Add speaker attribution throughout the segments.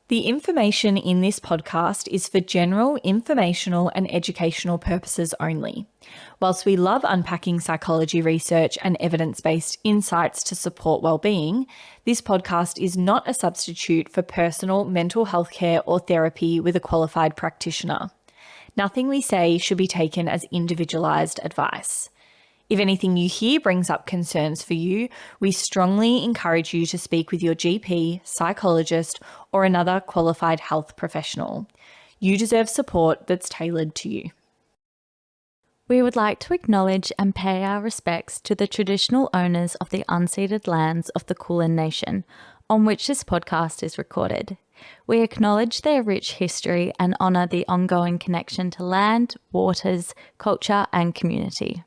Speaker 1: The information in this podcast is for general informational and educational purposes only. Whilst we love unpacking psychology research and evidence-based insights to support well-being, this podcast is not a substitute for personal mental health care or therapy with a qualified practitioner. Nothing we say should be taken as individualised advice. If anything you hear brings up concerns for you, we strongly encourage you to speak with your GP, psychologist, or another qualified health professional. You deserve support that's tailored to you.
Speaker 2: We would like to acknowledge and pay our respects to the traditional owners of the unceded lands of the Kulin Nation, on which this podcast is recorded. We acknowledge their rich history and honour the ongoing connection to land, waters, culture, and community.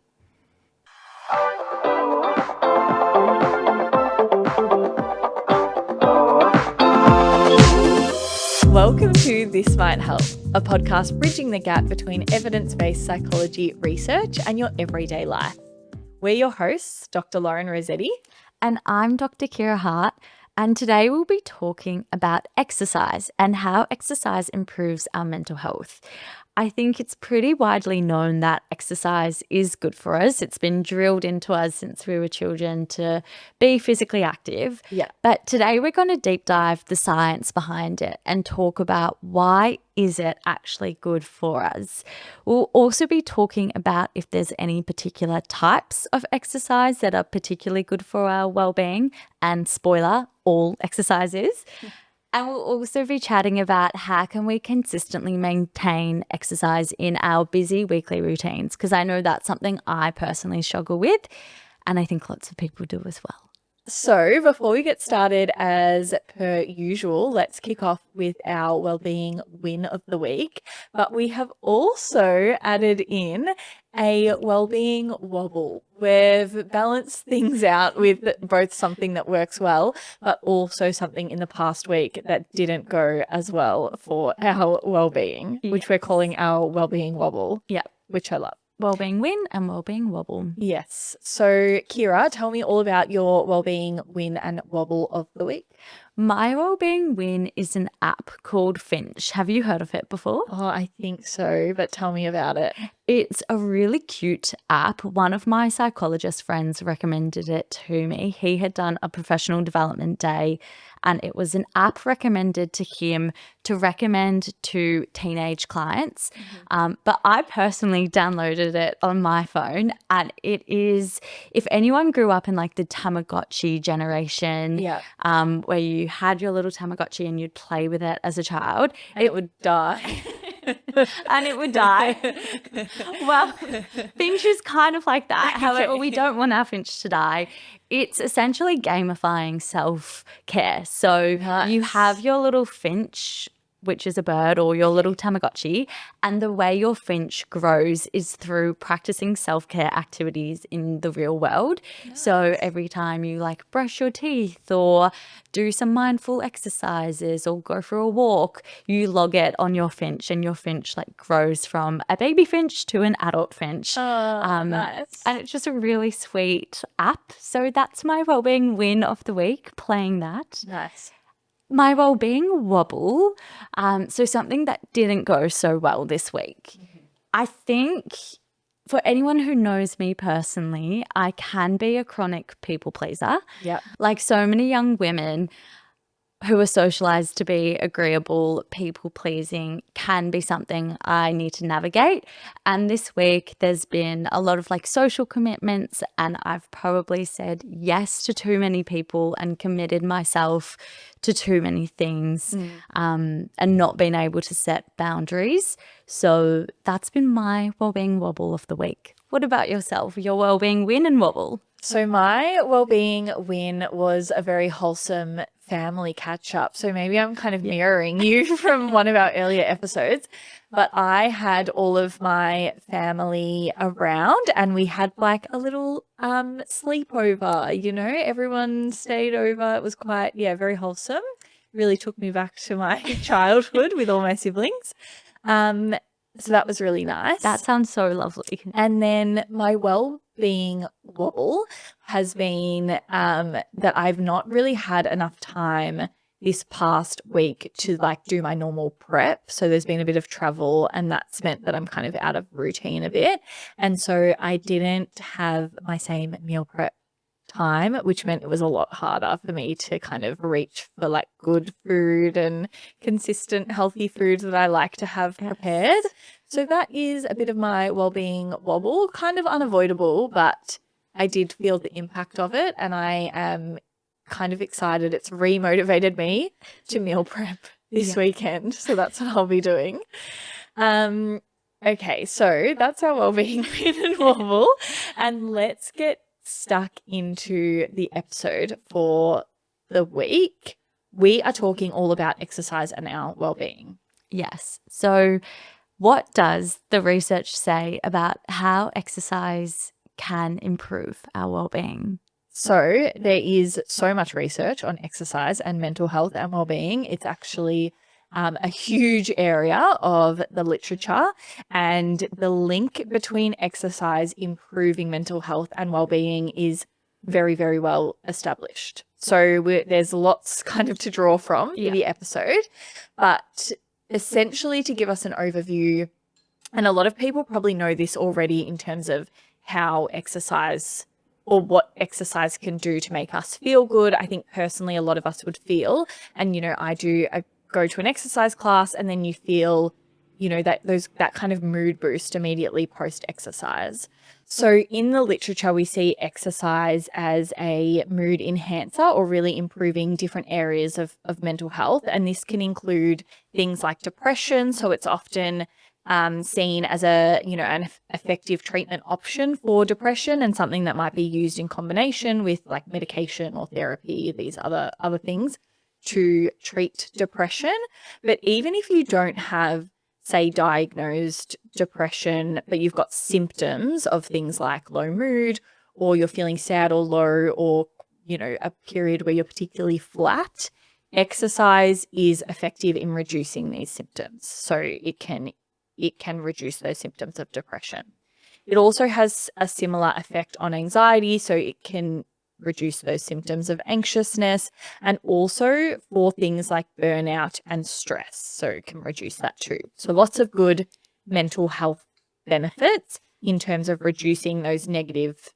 Speaker 1: Welcome to This Might Help, a podcast bridging the gap between evidence-based psychology research and your everyday life. We're your hosts, Dr. Lauren Rossetti.
Speaker 2: And I'm Dr. Kira Hart, and today we'll be talking about exercise and how exercise improves our mental health. I think it's pretty widely known that exercise is good for us. It's been drilled into us since we were children to be physically active.
Speaker 1: Yeah.
Speaker 2: But today we're going to deep dive the science behind it and talk about why is it actually good for us. We'll also be talking about if there's any particular types of exercise that are particularly good for our well-being, and spoiler, all exercise is. And we'll also be chatting about how can we consistently maintain exercise in our busy weekly routines, because I know that's something I personally struggle with, and I think lots of people do as well.
Speaker 1: So before we get started, as per usual, let's kick off with our wellbeing win of the week. But we have also added in a wellbeing wobble. We've balanced things out with both something that works well, but also something in the past week that didn't go as well for our wellbeing, which we're calling our wellbeing wobble.
Speaker 2: Yeah.
Speaker 1: Which I love.
Speaker 2: Wellbeing win and wellbeing wobble.
Speaker 1: Yes. So, Kira, tell me all about your wellbeing win and wobble of the week.
Speaker 2: My wellbeing win is an app called Finch. Have you heard of it before?
Speaker 1: Oh, I think so, but tell me about it.
Speaker 2: It's a really cute app. One of my psychologist friends recommended it to me. He had done a professional development day, and it was an app recommended to him to recommend to teenage clients. But I personally downloaded it on my phone, and it is, if anyone grew up in like the Tamagotchi generation, where you had your little Tamagotchi and you'd play with it as a child,
Speaker 1: it would die.
Speaker 2: And it would die. Well, Finch is kind of like that. However, we don't want our Finch to die. It's essentially gamifying self-care. So you have your little Finch, which is a bird, or your little Tamagotchi, and the way your Finch grows is through practicing self-care activities in the real world. Nice. So every time you like brush your teeth or do some mindful exercises or go for a walk, you log it on your Finch, and your Finch like grows from a baby Finch to an adult Finch.
Speaker 1: Nice.
Speaker 2: And it's just a really sweet app. So that's my wellbeing win of the week, playing that.
Speaker 1: Nice.
Speaker 2: My wellbeing wobble, so something that didn't go so well this week. I think for anyone who knows me personally, I can be a chronic people pleaser.
Speaker 1: Yeah.
Speaker 2: Like so many young women who are socialized to be agreeable, people pleasing can be something I need to navigate. And this week there's been a lot of like social commitments, and I've probably said yes to too many people and committed myself to too many things, and not been able to set boundaries. So that's been my wellbeing wobble of the week. What about yourself? Your wellbeing win and wobble?
Speaker 1: So my wellbeing win was a very wholesome family catch up. So maybe I'm kind of mirroring you from one of our earlier episodes, but I had all of my family around, and we had like a little sleepover, you know, everyone stayed over. It was quite, very wholesome. Really took me back to my childhood with all my siblings. So that was really nice.
Speaker 2: That sounds so lovely.
Speaker 1: And then my well-being wobble has been that I've not really had enough time this past week to like do my normal prep. So there's been a bit of travel and that's meant that I'm kind of out of routine a bit. And so I didn't have my same meal prep time, which meant it was a lot harder for me to kind of reach for like good food and consistent healthy food that I like to have prepared. So that is a bit of my well-being wobble, kind of unavoidable, but I did feel the impact of it and I am kind of excited. It's re-motivated me to meal prep this weekend. So that's what I'll be doing. Okay, so that's our well-being win and wobble. And let's get stuck into the episode for the week. We are talking all about exercise and our well-being.
Speaker 2: Yes. So what does the research say about how exercise can improve our well-being?
Speaker 1: So there is so much research on exercise and mental health and well-being. It's actually a huge area of the literature, and the link between exercise improving mental health and well-being is very, very well established. So there's lots kind of to draw from for the episode, but essentially to give us an overview, and a lot of people probably know this already in terms of how exercise or what exercise can do to make us feel good. I think personally a lot of us would feel, and I go to an exercise class and then you feel, that kind of mood boost immediately post exercise. So in the literature, we see exercise as a mood enhancer or really improving different areas of mental health. And this can include things like depression. So it's often seen as an effective treatment option for depression and something that might be used in combination with like medication or therapy, these other things to treat depression. But even if you don't have, say, diagnosed depression, but you've got symptoms of things like low mood, or you're feeling sad or low, or, a period where you're particularly flat, exercise is effective in reducing these symptoms. So it can reduce those symptoms of depression. It also has a similar effect on anxiety, so it can reduce those symptoms of anxiousness, and also for things like burnout and stress. So it can reduce that too. So lots of good mental health benefits in terms of reducing those negative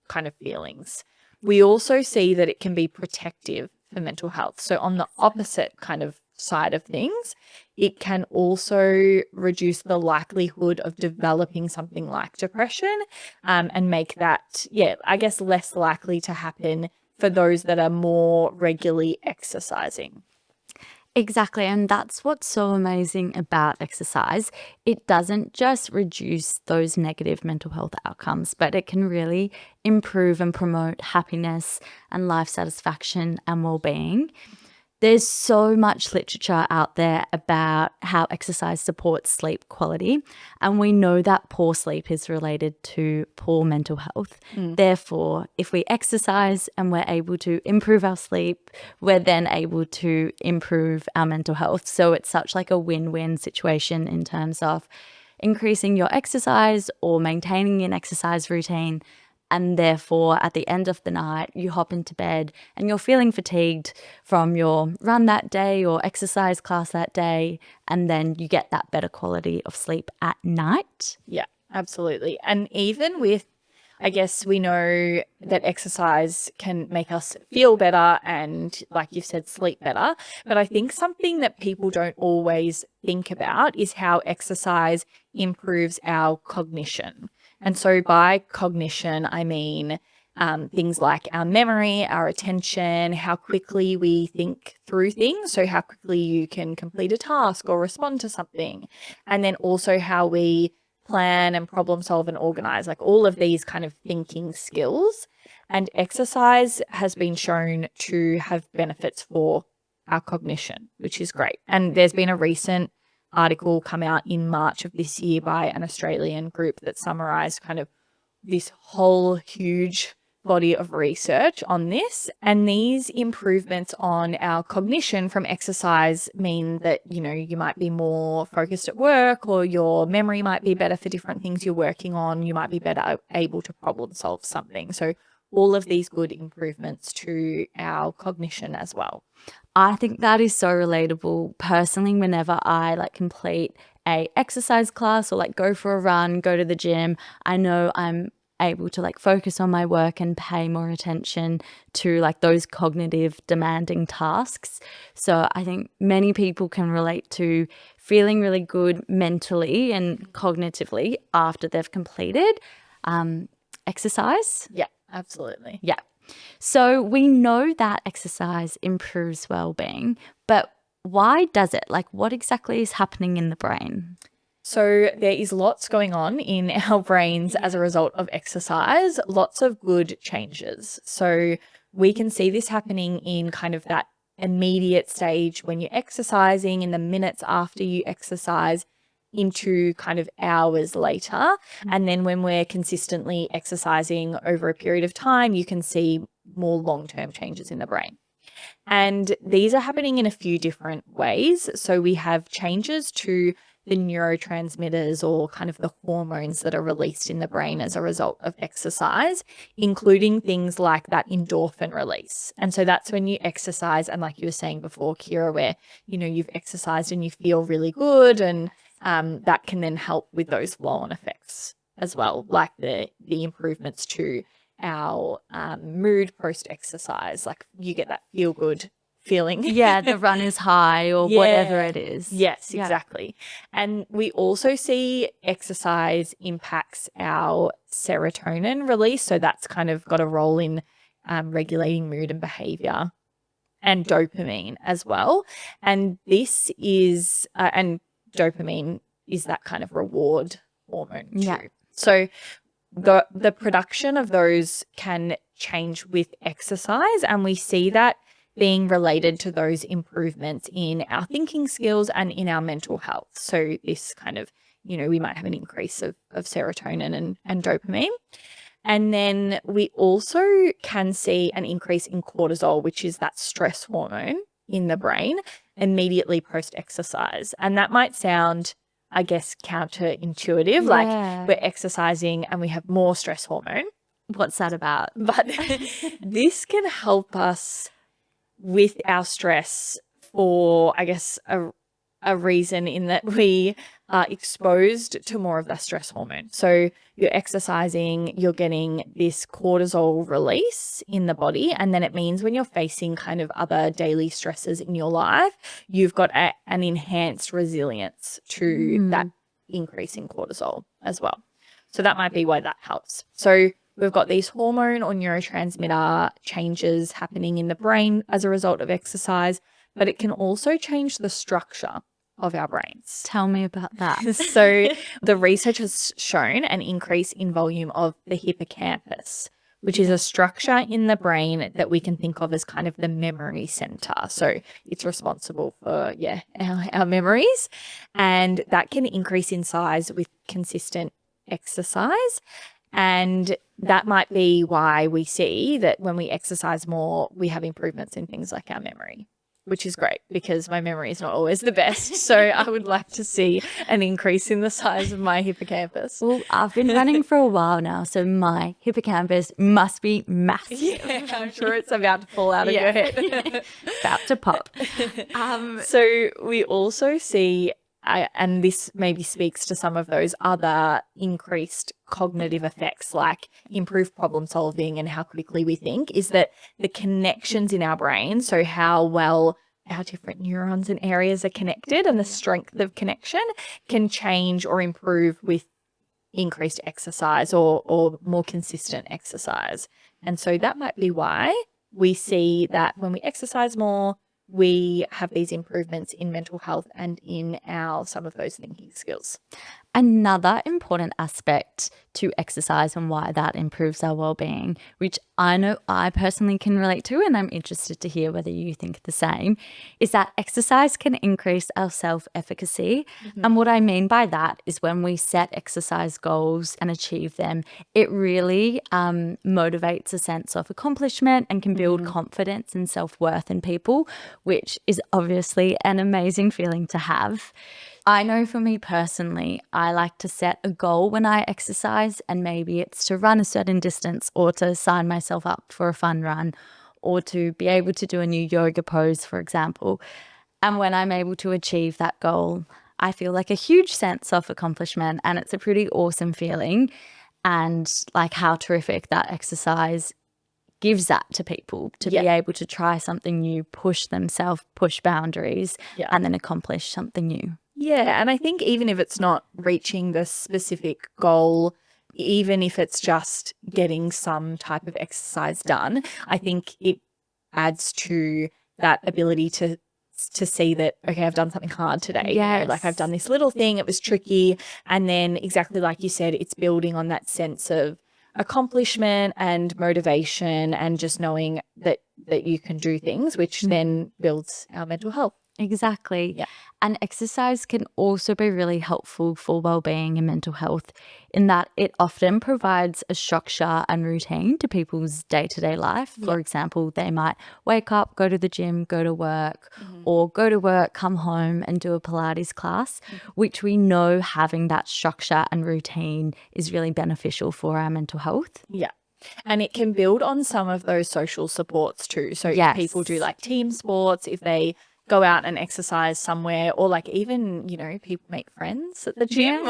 Speaker 1: kind of feelings. We also see that it can be protective for mental health. So on the opposite kind of side of things, it can also reduce the likelihood of developing something like depression, and make that, less likely to happen for those that are more regularly exercising.
Speaker 2: Exactly. And that's what's so amazing about exercise. It doesn't just reduce those negative mental health outcomes, but it can really improve and promote happiness and life satisfaction and well-being. There's so much literature out there about how exercise supports sleep quality, and we know that poor sleep is related to poor mental health. Therefore, if we exercise and we're able to improve our sleep, we're then able to improve our mental health. So it's such like a win-win situation in terms of increasing your exercise or maintaining an exercise routine. And therefore, at the end of the night, you hop into bed and you're feeling fatigued from your run that day or exercise class that day. And then you get that better quality of sleep at night.
Speaker 1: Yeah, absolutely. And even with, I guess we know that exercise can make us feel better and, like you said, sleep better. But I think something that people don't always think about is how exercise improves our cognition. And so by cognition, I mean things like our memory, our attention, how quickly we think through things. So how quickly you can complete a task or respond to something. And then also how we plan and problem solve and organize, like all of these kind of thinking skills. And exercise has been shown to have benefits for our cognition, which is great. And there's been a recent article come out in March of this year by an Australian group that summarized kind of this whole huge body of research on this. And these improvements on our cognition from exercise mean that, you might be more focused at work, or your memory might be better for different things you're working on. You might be better able to problem solve something. So all of these good improvements to our cognition as well.
Speaker 2: I think that is so relatable. Personally, whenever I like complete a exercise class or like go for a run, go to the gym, I know I'm able to like focus on my work and pay more attention to like those cognitive demanding tasks. So I think many people can relate to feeling really good mentally and cognitively after they've completed exercise.
Speaker 1: Yeah, absolutely.
Speaker 2: Yeah. So we know that exercise improves well-being, but why does it? Like, what exactly is happening in the brain?
Speaker 1: So there is lots going on in our brains as a result of exercise, lots of good changes. So we can see this happening in kind of that immediate stage when you're exercising, in the minutes after you exercise, into kind of hours later. And then when we're consistently exercising over a period of time, you can see more long-term changes in the brain. And these are happening in a few different ways. So we have changes to the neurotransmitters or kind of the hormones that are released in the brain as a result of exercise, including things like that endorphin release. And so that's when you exercise, and like you were saying before, Kira, where, you know, you've exercised and you feel really good, and that can then help with those flow-on effects as well, like the improvements to our mood post-exercise. Like you get that feel-good feeling.
Speaker 2: Yeah, the runner's high or whatever it is.
Speaker 1: Yes, exactly. And we also see exercise impacts our serotonin release. So that's kind of got a role in regulating mood and behavior, and dopamine as well. And this is, and dopamine is that kind of reward hormone too.
Speaker 2: Yeah.
Speaker 1: So the production of those can change with exercise, and we see that being related to those improvements in our thinking skills and in our mental health. So this kind of, you know, we might have an increase of serotonin and dopamine. And then we also can see an increase in cortisol, which is that stress hormone in the brain, immediately post-exercise. And that might sound, I guess, counterintuitive, like we're exercising and we have more stress hormone.
Speaker 2: What's that about?
Speaker 1: But this can help us with our stress for, I guess, a reason in that we are exposed to more of the stress hormone. So you're exercising, you're getting this cortisol release in the body, and then it means when you're facing kind of other daily stresses in your life, you've got an enhanced resilience to that increase in cortisol as well. So that might be why that helps. So we've got these hormone or neurotransmitter changes happening in the brain as a result of exercise, but it can also change the structure of our brains.
Speaker 2: Tell me about that.
Speaker 1: So the research has shown an increase in volume of the hippocampus, which is a structure in the brain that we can think of as kind of the memory center. So it's responsible for, our memories, and that can increase in size with consistent exercise. And that might be why we see that when we exercise more, we have improvements in things like our memory, which is great because my memory is not always the best. So I would like to see an increase in the size of my hippocampus.
Speaker 2: Well, I've been running for a while now, so my hippocampus must be massive.
Speaker 1: Yeah, I'm sure it's about to fall out of your head.
Speaker 2: About to pop.
Speaker 1: So we also see, and this maybe speaks to some of those other increased cognitive effects like improved problem solving and how quickly we think, is that the connections in our brain, so how well our different neurons and areas are connected and the strength of connection, can change or improve with increased exercise or more consistent exercise. And so that might be why we see that when we exercise more, we have these improvements in mental health and in some of those thinking skills.
Speaker 2: Another important aspect to exercise and why that improves our well-being, which I know I personally can relate to, and I'm interested to hear whether you think the same, is that exercise can increase our self-efficacy. And what I mean by that is when we set exercise goals and achieve them, it really motivates a sense of accomplishment and can build confidence and self-worth in people, which is obviously an amazing feeling to have. I know for me personally, I like to set a goal when I exercise, and maybe it's to run a certain distance or to sign myself up for a fun run, or to be able to do a new yoga pose, for example. And when I'm able to achieve that goal, I feel like a huge sense of accomplishment, and it's a pretty awesome feeling. And like how terrific that exercise gives that to people to be able to try something new, push themselves, push boundaries, and then accomplish something new.
Speaker 1: Yeah, and I think even if it's not reaching the specific goal, even if it's just getting some type of exercise done, I think it adds to that ability to see that, okay, I've done something hard today.
Speaker 2: Yes.
Speaker 1: Like I've done this little thing, it was tricky. And then exactly like you said, it's building on that sense of accomplishment and motivation and just knowing that you can do things, which then builds our mental health.
Speaker 2: Exactly.
Speaker 1: Yeah.
Speaker 2: And exercise can also be really helpful for well-being and mental health in that it often provides a structure and routine to people's day-to-day life. For example, they might wake up, go to the gym, go to work, or go to work, come home and do a Pilates class, which we know having that structure and routine is really beneficial for our mental health.
Speaker 1: Yeah. And it can build on some of those social supports too. So if people do like team sports, if they go out and exercise somewhere, or like even, you know, people make friends at the gym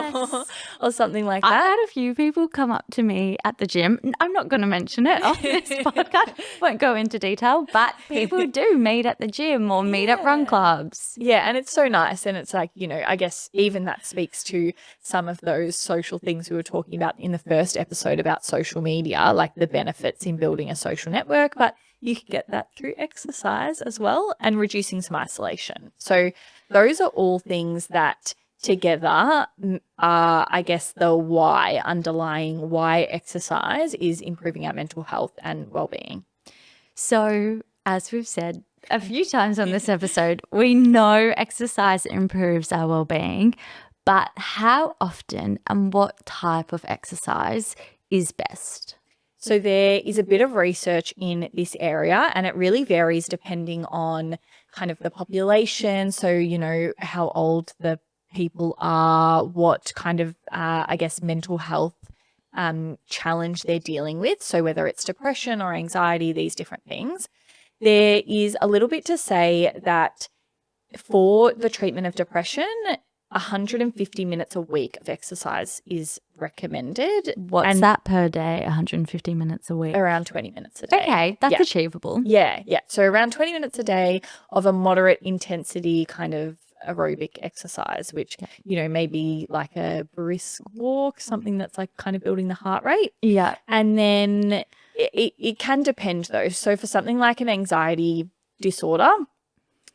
Speaker 1: or something like that.
Speaker 2: I've had a few people come up to me at the gym. I'm not going to mention it on this podcast. Won't go into detail, but people do meet at the gym or meet at run clubs.
Speaker 1: Yeah, and it's so nice. And it's like, you know, I guess even that speaks to some of those social things we were talking about in the first episode about social media, like the benefits in building a social network. But you can get that through exercise as well and reducing some isolation. So those are all things that together are, I guess, the why, underlying why exercise is improving our mental health and well-being.
Speaker 2: So as we've said a few times on this episode, we know exercise improves our well-being, but how often and what type of exercise is best?
Speaker 1: So there is a bit of research in this area, and it really varies depending on kind of the population. So, you know, how old the people are, what kind of, I guess, mental health challenge they're dealing with. So whether it's depression or anxiety, these different things. There is a little bit to say that for the treatment of depression, 150 minutes a week of exercise is recommended.
Speaker 2: What's that per day? 150 minutes a week?
Speaker 1: Around 20 minutes a day.
Speaker 2: Okay, that's achievable.
Speaker 1: Yeah. So around 20 minutes a day of a moderate intensity kind of aerobic exercise, which, you know, maybe like a brisk walk, something that's like kind of building the heart rate.
Speaker 2: Yeah.
Speaker 1: And then it can depend though. So for something like an anxiety disorder,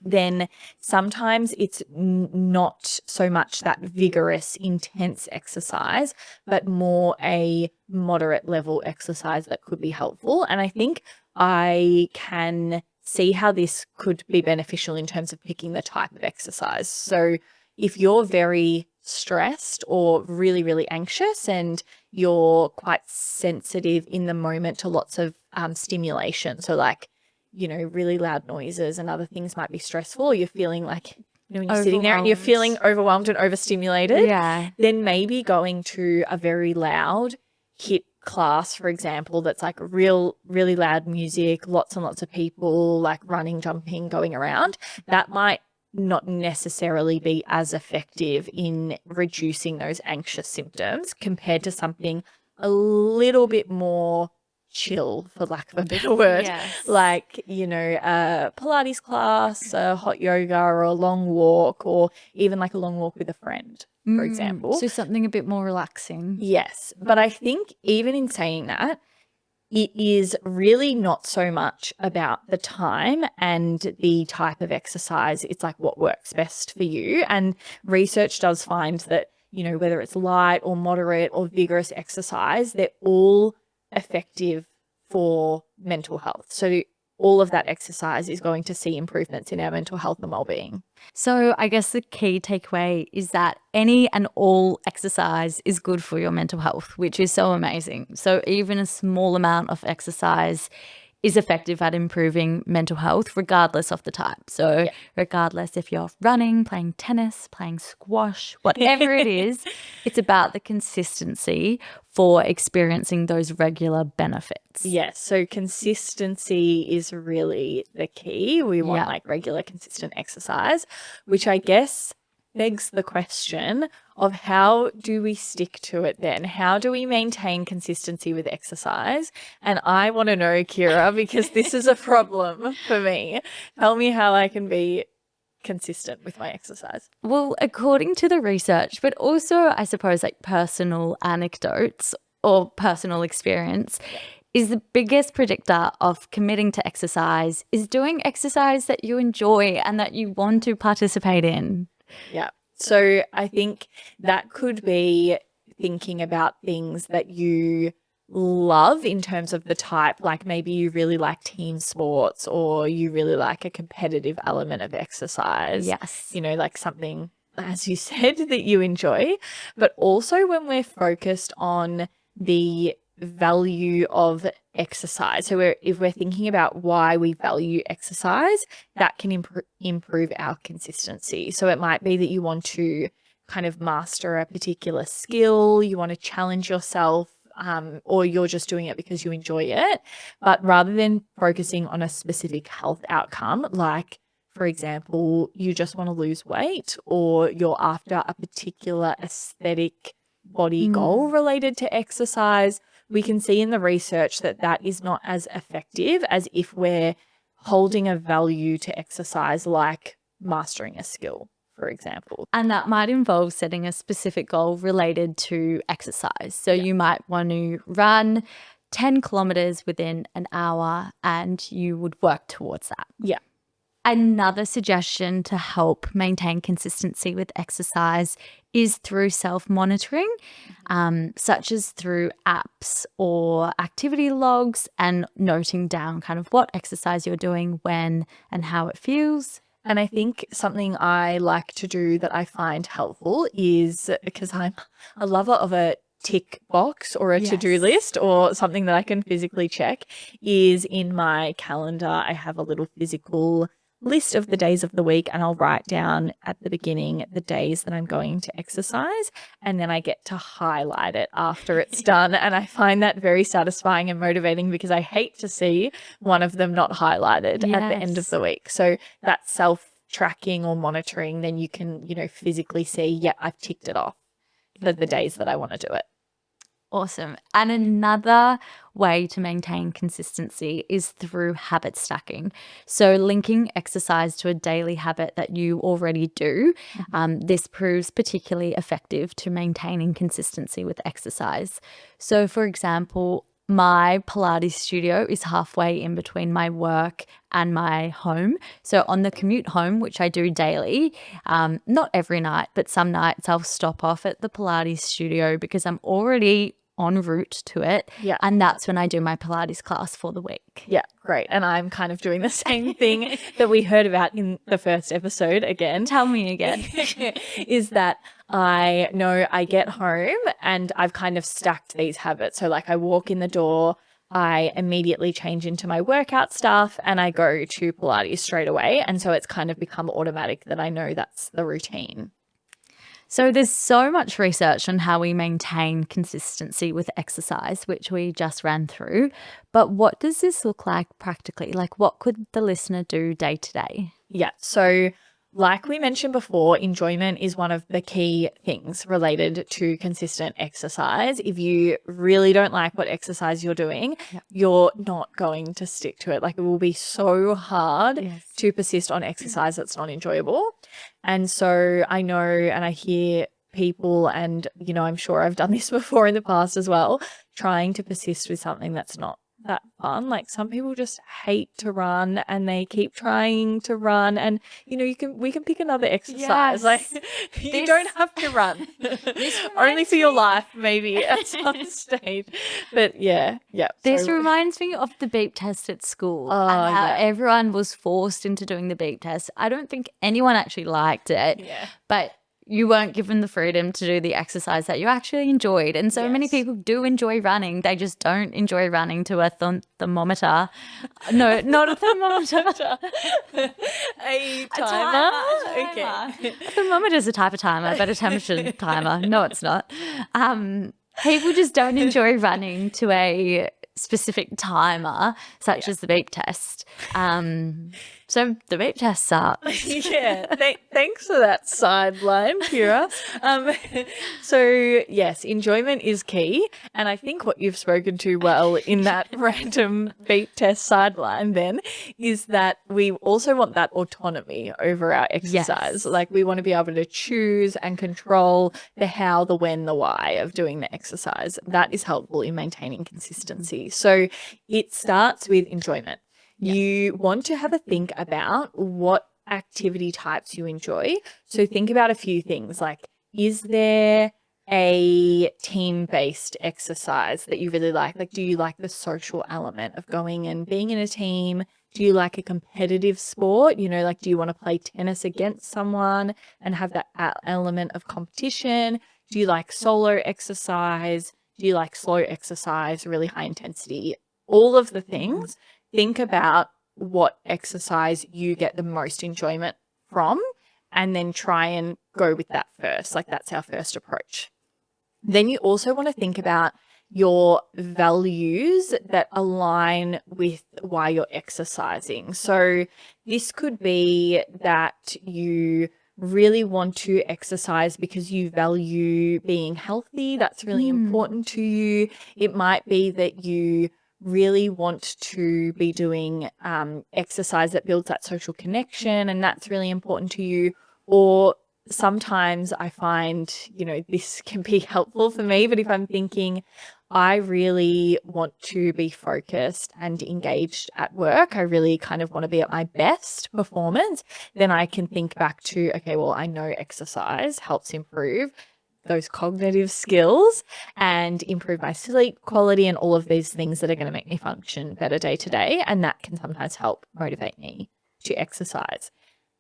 Speaker 1: then sometimes it's not so much that vigorous, intense exercise, but more a moderate level exercise that could be helpful. And I think I can see how this could be beneficial in terms of picking the type of exercise. So if you're very stressed or really, really anxious and you're quite sensitive in the moment to lots of stimulation, so like, you know, really loud noises and other things might be stressful, or you're feeling like, you know, when you're sitting there and you're feeling overwhelmed and overstimulated, then maybe going to a very loud HIIT class, for example, that's like really loud music, lots and lots of people like running, jumping, going around, that might not necessarily be as effective in reducing those anxious symptoms compared to something a little bit more chill, for lack of a better word, like, you know, a Pilates class, a hot yoga, or a long walk, or even like a long walk with a friend, for example.
Speaker 2: So something a bit more relaxing.
Speaker 1: Yes. But I think even in saying that, it is really not so much about the time and the type of exercise. It's like what works best for you. And research does find that, you know, whether it's light or moderate or vigorous exercise, they're all effective for mental health. So all of that exercise is going to see improvements in our mental health and well-being.
Speaker 2: So I guess the key takeaway is that any and all exercise is good for your mental health, which is so amazing. So even a small amount of exercise is effective at improving mental health regardless of the type. So regardless if you're running, playing tennis, playing squash, whatever it is, it's about the consistency for experiencing those regular benefits.
Speaker 1: Yes. So consistency is really the key. We want like regular, consistent exercise, which I guess begs the question of how do we stick to it then? How do we maintain consistency with exercise? And I want to know, Kira, because this is a problem for me. Tell me how I can be consistent with my exercise.
Speaker 2: Well, according to the research, but also I suppose like personal anecdotes or personal experience, is the biggest predictor of committing to exercise is doing exercise that you enjoy and that you want to participate in.
Speaker 1: Yeah. So I think that could be thinking about things that you love in terms of the type, like maybe you really like team sports or you really like a competitive element of exercise.
Speaker 2: Yes.
Speaker 1: You know, like something, as you said, that you enjoy. But also when we're focused on the value of exercise. So if we're thinking about why we value exercise, that can improve our consistency. So it might be that you want to kind of master a particular skill, you want to challenge yourself, or you're just doing it because you enjoy it. But rather than focusing on a specific health outcome, like for example, you just want to lose weight or you're after a particular aesthetic body goal related to exercise, we can see in the research that that is not as effective as if we're holding a value to exercise, like mastering a skill, for example.
Speaker 2: And that might involve setting a specific goal related to exercise. So you might want to run 10 kilometers within an hour and you would work towards that.
Speaker 1: Yeah.
Speaker 2: Another suggestion to help maintain consistency with exercise is through self-monitoring, such as through apps or activity logs and noting down kind of what exercise you're doing, when, and how it feels.
Speaker 1: And I think something I like to do that I find helpful is, because I'm a lover of a tick box or a to-do list or something that I can physically check, is in my calendar I have a little physical list of the days of the week, and I'll write down at the beginning the days that I'm going to exercise, and then I get to highlight it after it's done. And I find that very satisfying and motivating because I hate to see one of them not highlighted at the end of the week. So that self-tracking or monitoring, then you can, you know, physically see, yeah, I've ticked it off for the days that I want to do it.
Speaker 2: Awesome. And another way to maintain consistency is through habit stacking. So linking exercise to a daily habit that you already do. This proves particularly effective to maintaining consistency with exercise. So for example, my Pilates studio is halfway in between my work and my home. So on the commute home, which I do daily, not every night, but some nights I'll stop off at the Pilates studio because I'm already en route to it.
Speaker 1: Yeah.
Speaker 2: And that's when I do my Pilates class for the week.
Speaker 1: Yeah, great. And I'm kind of doing the same thing that we heard about in the first episode again.
Speaker 2: Tell me again.
Speaker 1: Is that I know I get home and I've kind of stacked these habits. So like I walk in the door, I immediately change into my workout stuff and I go to Pilates straight away. And so it's kind of become automatic that I know that's the routine.
Speaker 2: So there's so much research on how we maintain consistency with exercise, which we just ran through. But what does this look like practically? Like what could the listener do day to day?
Speaker 1: Yeah. So like we mentioned before, enjoyment is one of the key things related to consistent exercise. If you really don't like what exercise you're doing, you're not going to stick to it. Like it will be so hard to persist on exercise that's not enjoyable. And so I know, and I hear people, and, you know, I'm sure I've done this before in the past as well, trying to persist with something that's not that fun. Like some people just hate to run and they keep trying to run, and you know, we can pick another exercise. Like you don't have to run. Only for your life maybe at some stage. But yeah.
Speaker 2: This reminds me of the beep test at school and how everyone was forced into doing the beep test. I don't think anyone actually liked it.
Speaker 1: Yeah.
Speaker 2: But you weren't given the freedom to do the exercise that you actually enjoyed. And so many people do enjoy running. They just don't enjoy running to a thermometer. No, not a thermometer.
Speaker 1: A timer?
Speaker 2: A timer.
Speaker 1: Okay.
Speaker 2: A thermometer is a type of timer, but a temperature timer. No, it's not. People just don't enjoy running to a specific timer, such as the beep test. So the beep test sucks.
Speaker 1: Yeah, thanks for that sideline, Kira. So yes, enjoyment is key, and I think what you've spoken to well in that random beep test sideline then is that we also want that autonomy over our exercise.
Speaker 2: Yes.
Speaker 1: Like we want to be able to choose and control the how, the when, the why of doing the exercise. That is helpful in maintaining consistency. So it starts with enjoyment. You want to have a think about what activity types you enjoy. So think about a few things like, is there a team-based exercise that you really like? Like, do you like the social element of going and being in a team? Do you like a competitive sport? You know, like, do you want to play tennis against someone and have that element of competition? Do you like solo exercise? Do you like slow exercise, really high intensity? All of the things. Think about what exercise you get the most enjoyment from and then try and go with that first. Like that's our first approach. Then you also want to think about your values that align with why you're exercising. So this could be that you really want to exercise because you value being healthy. That's really important to you. It might be that you really want to be doing exercise that builds that social connection, and that's really important to you. Or sometimes I find, you know, this can be helpful for me, but if I'm thinking I really want to be focused and engaged at work, I really kind of want to be at my best performance, then I can think back to, okay, well, I know exercise helps improve those cognitive skills and improve my sleep quality and all of these things that are going to make me function better day to day. And that can sometimes help motivate me to exercise.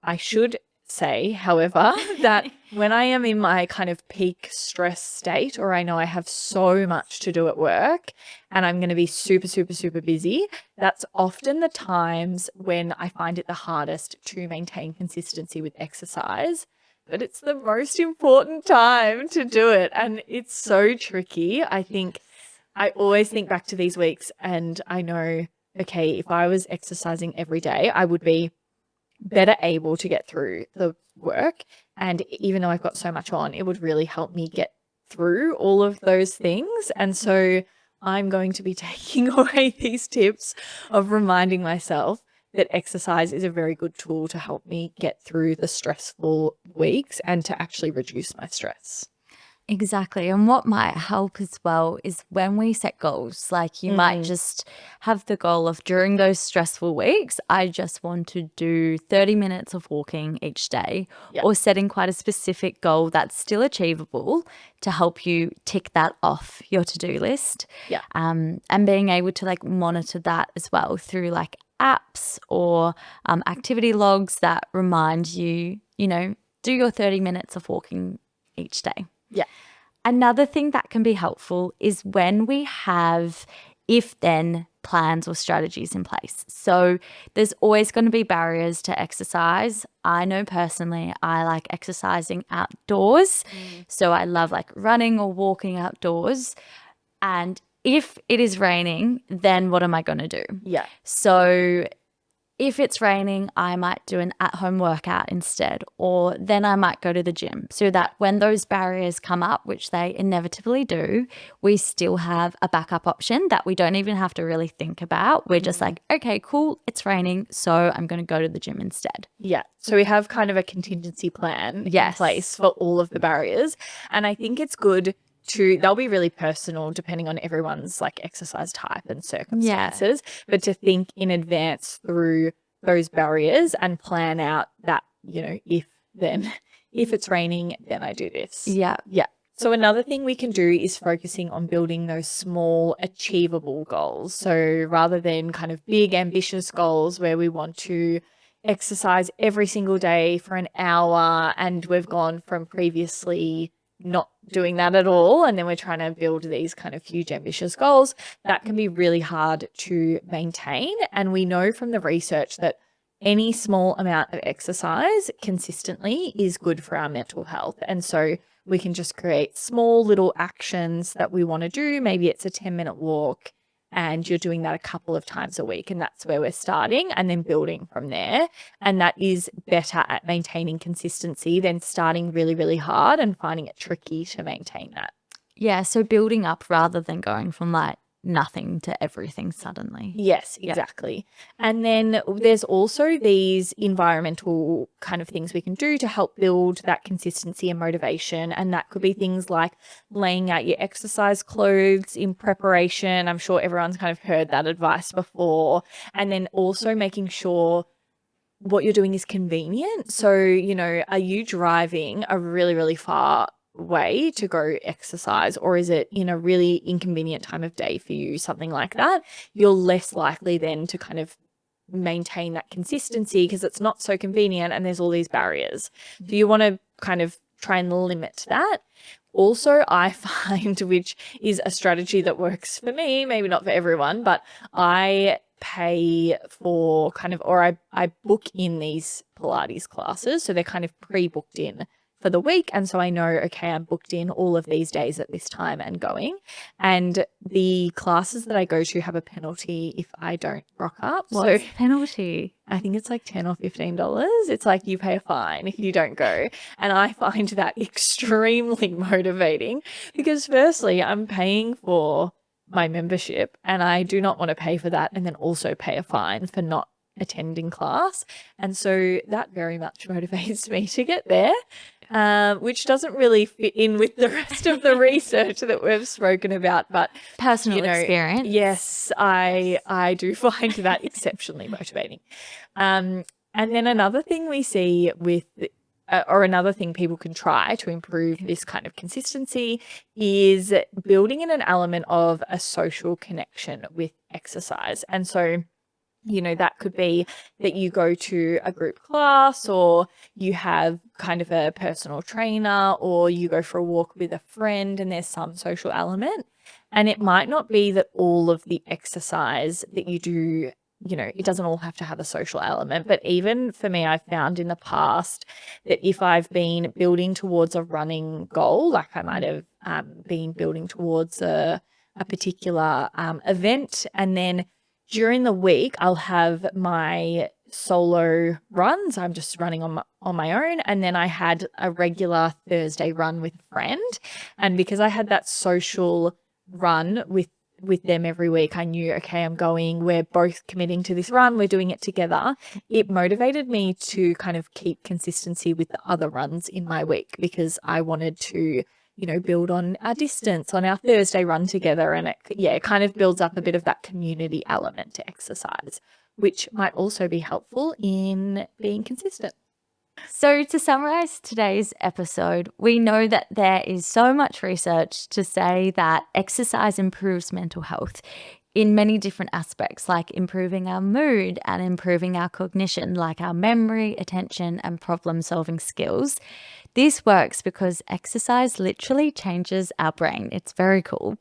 Speaker 1: I should say, however, that when I am in my kind of peak stress state, or I know I have so much to do at work and I'm going to be super, super, super busy, that's often the times when I find it the hardest to maintain consistency with exercise. But it's the most important time to do it. And it's so tricky. I think I always think back to these weeks and I know, okay, if I was exercising every day, I would be better able to get through the work. And even though I've got so much on, it would really help me get through all of those things. And so I'm going to be taking away these tips of reminding myself that exercise is a very good tool to help me get through the stressful weeks and to actually reduce my stress.
Speaker 2: Exactly. And what might help as well is when we set goals, like you might just have the goal of during those stressful weeks, I just want to do 30 minutes of walking each day, or setting quite a specific goal that's still achievable to help you tick that off your to-do list. And being able to like monitor that as well through like apps or activity logs that remind you, you know, do your 30 minutes of walking each day. Another thing that can be helpful is when we have if-then plans or strategies in place. So there's always going to be barriers to exercise. I know personally I like exercising outdoors. So I love like running or walking outdoors. And if it is raining, then what am I going to do? So if it's raining, I might do an at-home workout instead, or then I might go to the gym so that when those barriers come up, which they inevitably do, we still have a backup option that we don't even have to really think about. We're just like, okay, cool, it's raining, so I'm going to go to the gym instead.
Speaker 1: So we have kind of a contingency plan in place for all of the barriers. And I think it's good they'll be really personal depending on everyone's like exercise type and circumstances, but to think in advance through those barriers and plan out that, you know, if it's raining, then I do this. So another thing we can do is focusing on building those small achievable goals. So rather than kind of big ambitious goals where we want to exercise every single day for an hour, and we've gone from previously not doing that at all, and then we're trying to build these kind of huge ambitious goals, that can be really hard to maintain. And we know from the research that any small amount of exercise consistently is good for our mental health. And so we can just create small little actions that we want to do. Maybe it's a 10-minute walk and you're doing that a couple of times a week, and that's where we're starting, and then building from there. And that is better at maintaining consistency than starting really, really hard and finding it tricky to maintain that.
Speaker 2: Yeah, so building up rather than going from like nothing to everything suddenly.
Speaker 1: Yes, exactly. And then there's also these environmental kind of things we can do to help build that consistency and motivation. And that could be things like laying out your exercise clothes in preparation. I'm sure everyone's kind of heard that advice before. And then also making sure what you're doing is convenient. So, are you driving a really, really far way to go exercise, or is it in a really inconvenient time of day for you, something like that? You're less likely then to kind of maintain that consistency because it's not so convenient and there's all these barriers. So you want to kind of try and limit that. Also, I find, which is a strategy that works for me, maybe not for everyone, but I pay for I book in these Pilates classes. So they're kind of pre-booked in for the week. And so I know, okay, I'm booked in all of these days at this time and going. And the classes that I go to have a penalty if I don't rock up.
Speaker 2: What's the penalty?
Speaker 1: I think it's like $10 or $15. It's like you pay a fine if you don't go. And I find that extremely motivating because firstly, I'm paying for my membership and I do not want to pay for that and then also pay a fine for not attending class. And so that very much motivates me to get there, which doesn't really fit in with the rest of the research that we've spoken about. But
Speaker 2: personal experience.
Speaker 1: Yes, I do find that exceptionally motivating. And then another thing we see with or another thing people can try to improve this kind of consistency is building in an element of a social connection with exercise. And so that could be that you go to a group class, or you have kind of a personal trainer, or you go for a walk with a friend and there's some social element. And it might not be that all of the exercise that you do, it doesn't all have to have a social element. But even for me, I've found in the past that if I've been building towards a running goal, like I might have been building towards a particular event, and then during the week, I'll have my solo runs. I'm just running on my own. And then I had a regular Thursday run with a friend. And because I had that social run with them every week, I knew, okay, I'm going, we're both committing to this run, we're doing it together. It motivated me to kind of keep consistency with the other runs in my week because I wanted to build on our distance on our Thursday run together. And it kind of builds up a bit of that community element to exercise, which might also be helpful in being consistent.
Speaker 2: So to summarize today's episode, we know that there is so much research to say that exercise improves mental health in many different aspects, like improving our mood and improving our cognition, like our memory, attention, and problem-solving skills. This works because exercise literally changes our brain. It's very cool.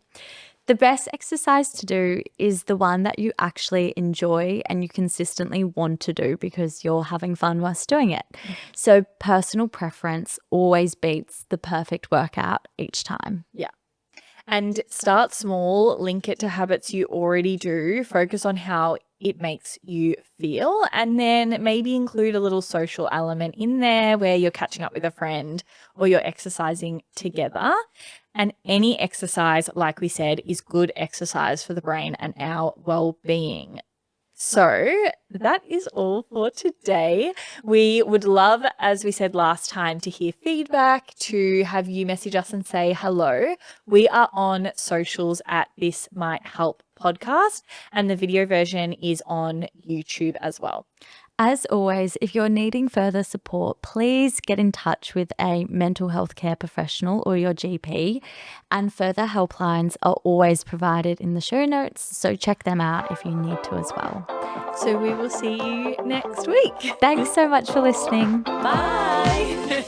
Speaker 2: The best exercise to do is the one that you actually enjoy and you consistently want to do because you're having fun whilst doing it. So personal preference always beats the perfect workout each time.
Speaker 1: Yeah. And start small, link it to habits you already do, focus on how it makes you feel, and then maybe include a little social element in there where you're catching up with a friend or you're exercising together. And any exercise, like we said, is good exercise for the brain and our well-being. So that is all for today. We would love, as we said last time, to hear feedback, to have you message us and say hello. We are on socials at This Might Help podcast, and the video version is on YouTube as well.
Speaker 2: As always, if you're needing further support, please get in touch with a mental health care professional or your GP, and further helplines are always provided in the show notes, so check them out if you need to as well.
Speaker 1: So we will see you next week.
Speaker 2: Thanks so much for listening.
Speaker 1: Bye.